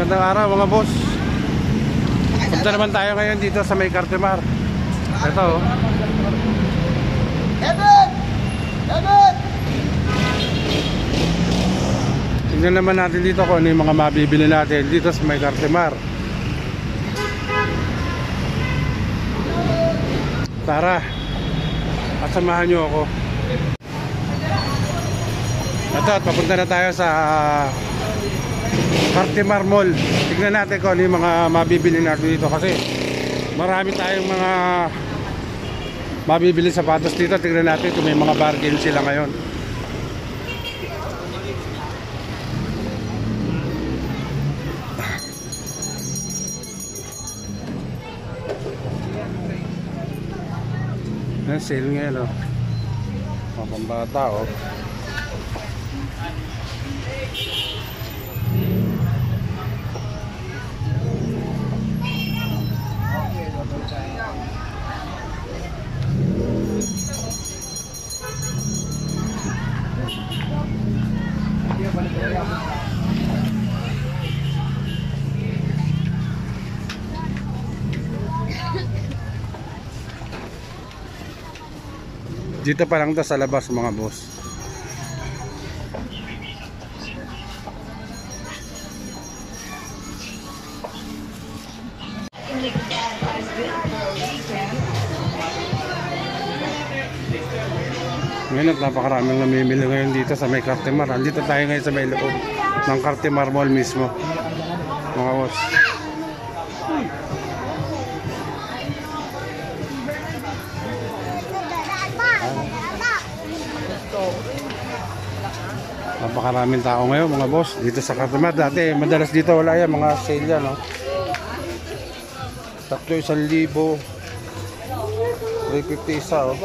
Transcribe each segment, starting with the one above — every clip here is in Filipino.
Magandang araw mga boss. Punta naman tayo ngayon dito sa may Cartimar. Ito oh. Tingnan naman natin dito kung ano yung mga mabibili natin dito sa may Cartimar. Tara, at samahan nyo ako. Ito, at papunta na tayo sa Cartimar Mall. Tignan natin kung ano yung mga mabibili natin dito kasi marami tayong mga mabibili sapatos dito. Tignan natin kung may mga bargain sila ngayon. Ayan, sale ngayon oh. Mga pambata oh. Dito pa lang to sa labas mga boss. Ngayon at napakaraming namimili ngayon dito sa may Cartimar. Andito tayo ngayon sa may loob ng Cartimar Mall mismo mga boss. Napakaraming tao ngayon mga boss dito sa Cartimar. Dati madalas dito wala yan, mga sale yan no? Tatlo 1,000, 350 isa oh.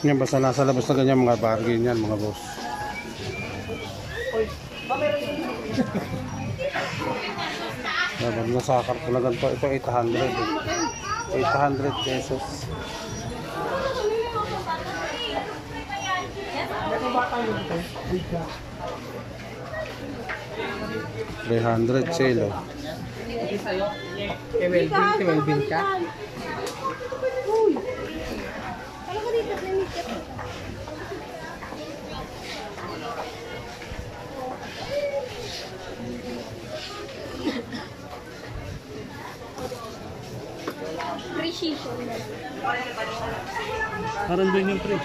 Yan, basta nasa labas na ganyan mga bargain yan mga boss. Dapat nasa kartulagan to. Ito 800 800 pesos. $300 sale oh. Kewelbin ka? Parang doon yung pre.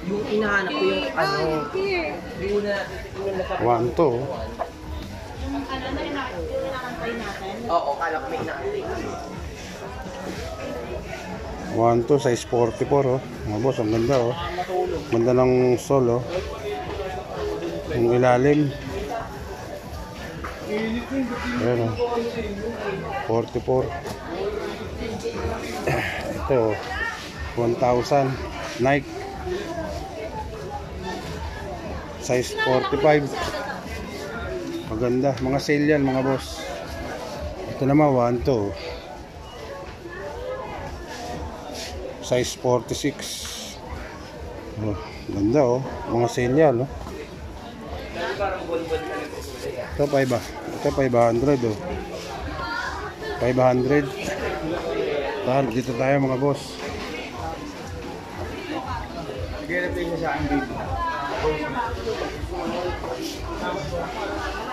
Yung inahanap ko yung ano. One to. Oo, kala ko may inaantay. 1 to size 44 oh. Mga boss, ang ganda oh. Ganda ng sole oh. Yung ilalim. Ayan oh. 44. Ito 1,000 Nike size 45. Maganda, mga sale yan mga boss. Ito naman 1 to size 46. Oh, ganda oh, mga sale yan oh. Ito 500 oh. 500. Tara, dito tayo mga boss.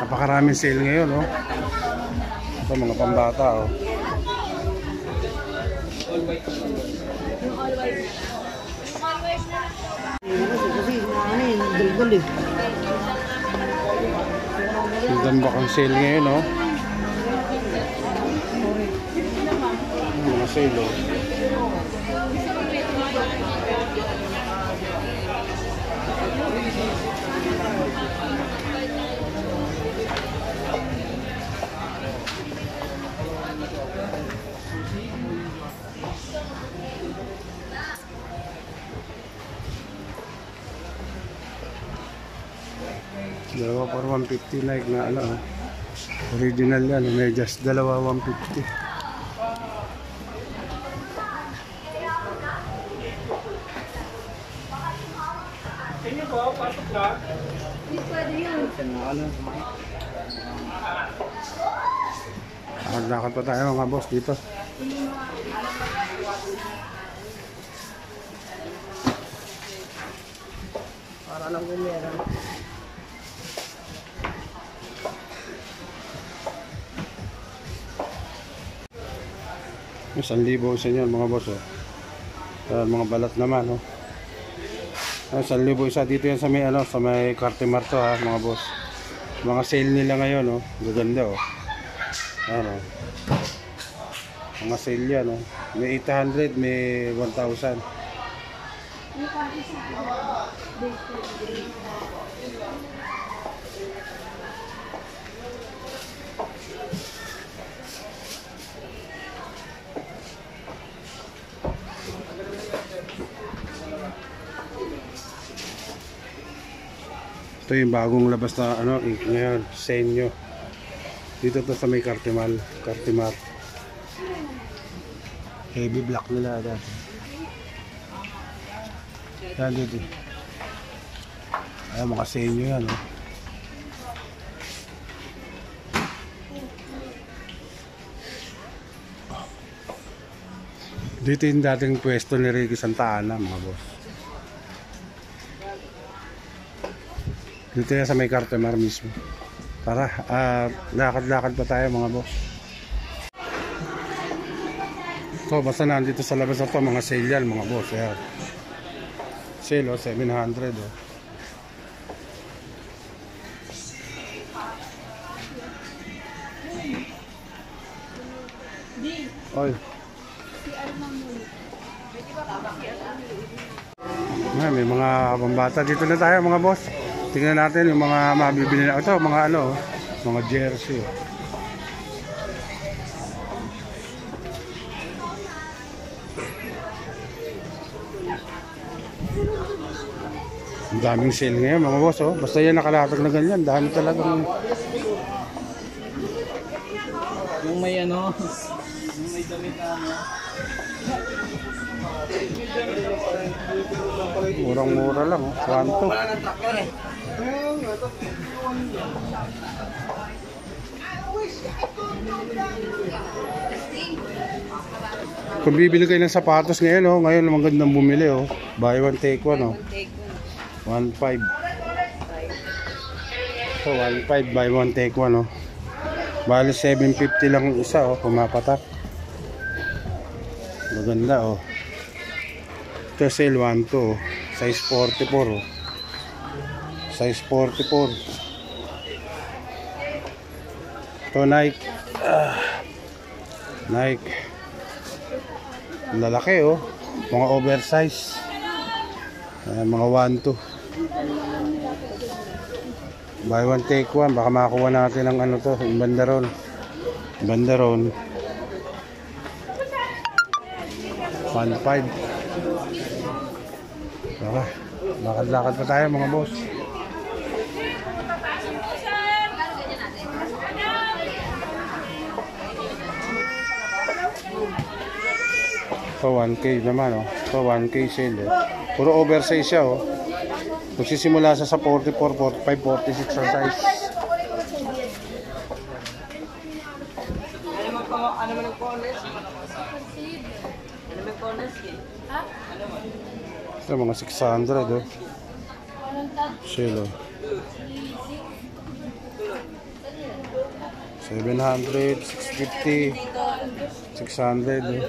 Napakaraming sale ngayon oh. Ito mga pambata oh. Ang bakang sale ngayon oh. Mga sale oh. Dalawa for 150 Nike na ano. Original yan. May just dalawa 150. Lakad pa tayo mga boss dito. Para lang kung meron. Yung 1,000 isa niyan mga boss. Oh. Mga balat naman. Oh. 1,000 isa dito yan sa may ano, sa may Cartimar to ha mga boss. Mga sale nila ngayon. Oh. Gaganda oh. Ano. Mga sale yan. Oh. May 800, may 1,000. Ito yung bagong labas na ano ngayon, Senyo. Dito to sa may Cartimar. Heavy black nila dati. Yan dito. Ay mga Senyo yan. Oh. Dito yung dating pwesto ni Ricky Santa Ana mga boss. Dito yan sa may Cartimar mismo. Tara, lakad-lakad pa tayo mga boss. So basta nandito sa labas na to, mga sale yan mga boss. Ayan. Sale oh, 700 oh. Oy. May mga pambata dito na tayo mga boss. Tingnan natin yung mga mabibili na ito, mga ano, mga jersey. Ang daming sale ngayon mga boss oh. Basta yan nakalatag na ganyan, dami talagang. Yung may ano, yung may damit na ano. Murang-mura lang oh. 1,2. Wala ng traktor eh. Kung bibili kayo ng sapatos ngayon oh, ngayon magandang bumili oh. Buy one take one oh. 1,500. So 1,500 buy one take one oh. Bali 750 lang isa oh, pumapatak. Maganda oh. Ito sale 1,2 oh. Size 44 oh. Size 44. Ito Nike. Nike. Lalaki oh. Mga oversize. Mga 1,2. Buy one take one. Baka makakuha natin ng ano to, yung bandaron. Bandaron. 1,500. Baka lakad-lakad pa tayo mga boss. So 1K naman oh. So 1K sale oh. Puro oversize siya oh. Magsisimula sa 44, 45, 46 ang size. Ano man ang corners? Ano man ang corners? Ha? Ano man? Ito mga 600 oh. Sale oh. 700, 650, 600 oh.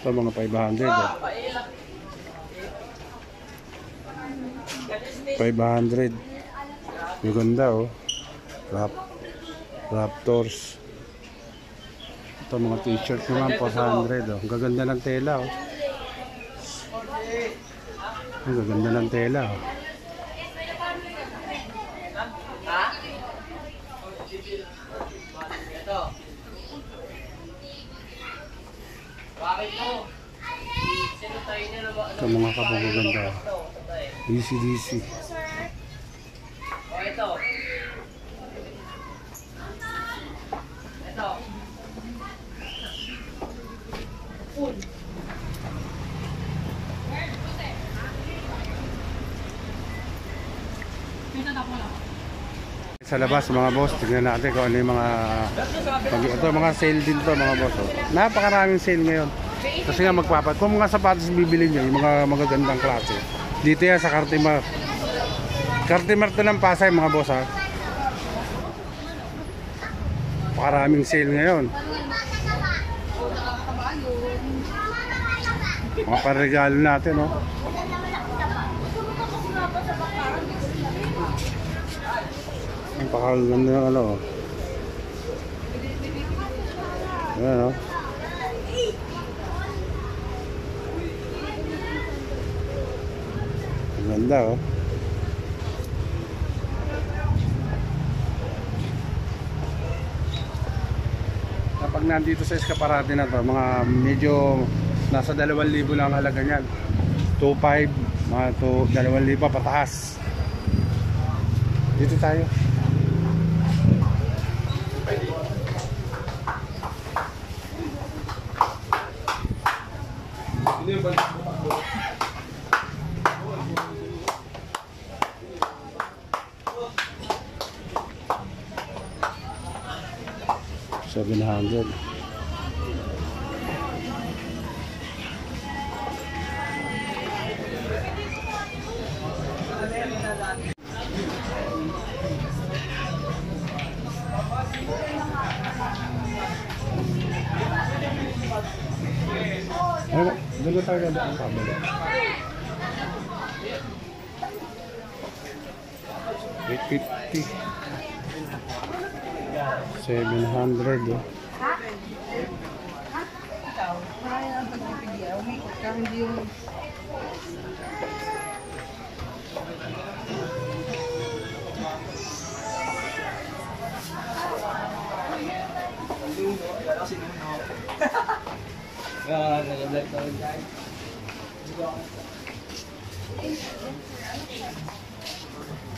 Ito mga 500 oh. 500. Yung ganda oh. Raptors. Ito mga t-shirt naman 400 oh. Ang gaganda ng tela oh. Ang gaganda ng tela oh. Bakit mo? Ito mga kapagaganda. DC DC. O, ito. Ito. Full. Sa labas mga boss, tignan natin kung ano yung mga ito, mga sale din to mga boss. Oh. Napakaraming sale ngayon. Kasi nga magpapat. Kung mga sapatos bibili nyo, yung mga magagandang klase. Dito yan sa Cartimar. Cartimar to ng Pasay mga boss ha. Napakaraming sale ngayon. Mga paregalo natin oh. Napakaganda ng ano oh. Ayan oh. Ganda oh. Kapag nandito sa eskaparate na to, mga medyo nasa 2,000 lang ang halaga niyan. 2,500, mga 2,000 pataas. Dito tayo. $700. Ano? Doon tayo na ang kabila. 850. 700 oh.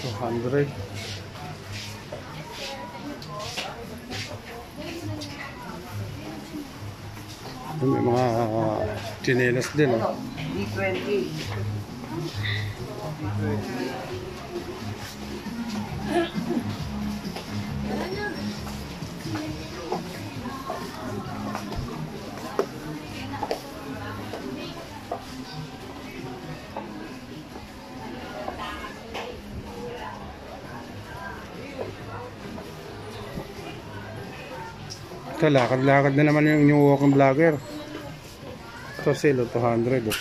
$200. May mga chinelas din oh. D20. Ito, lakad-lakad na naman yung inyong walking vlogger. Ito sale, 200 oh.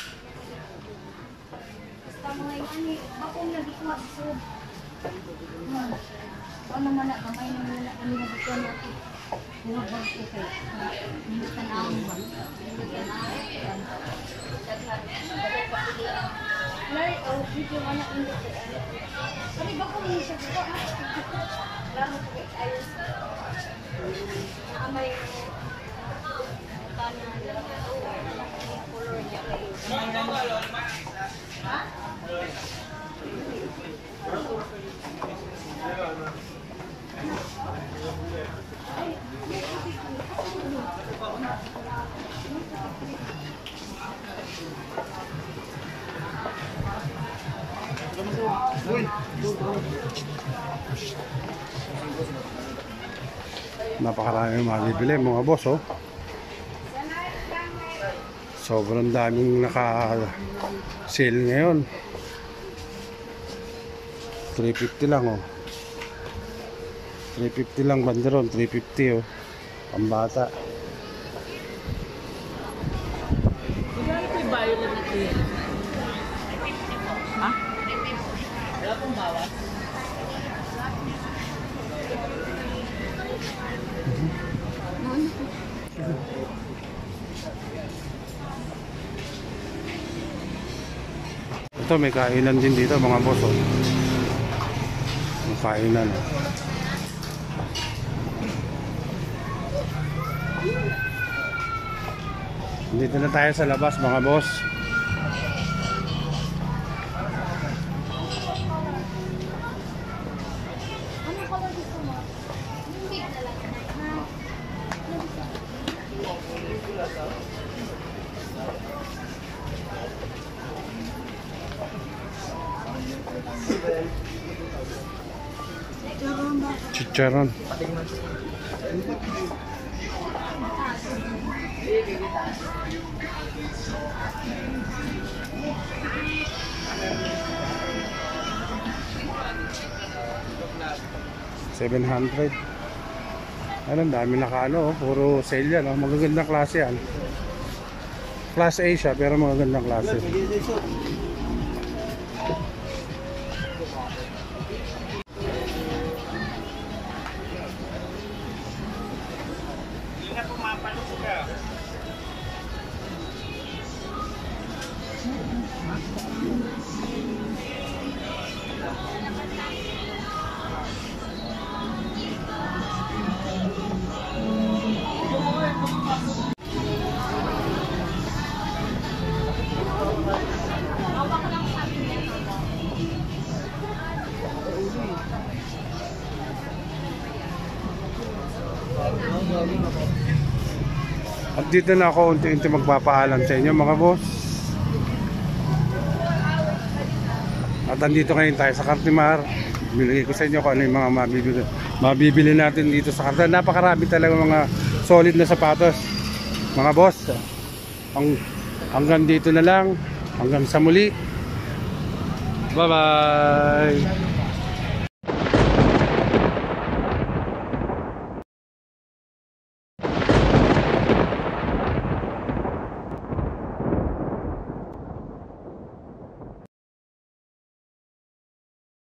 Napakarami mabibili mga boss oh. Sobrang daming naka-sale ngayon. 350 lang oh. 350 lang banderon, 350 oh. Pambata. Magkano po yung bayo ko dito yan? Ha? Wala pong bawas? Ito may kainan din dito mga boss oh. May kainan oh. Dito na tayo sa labas mga boss. color gusto mo? Yung big na lang. Ha? Chicharon. $700. Ano, dami nakaano, puro sale yan, oh. Magagandang klase yan. Class A siya, pero magagandang klase. At dito na ako unti-unti magpapaalam sa inyo mga boss. At andito ngayon tayo sa Cartimar. Binigay ko sa inyo kung ano yung mga mabibili natin dito sa Cartimar. Napakarami talaga mga solid na sapatos mga boss. Hanggang dito na lang. Hanggang sa muli. Bye bye.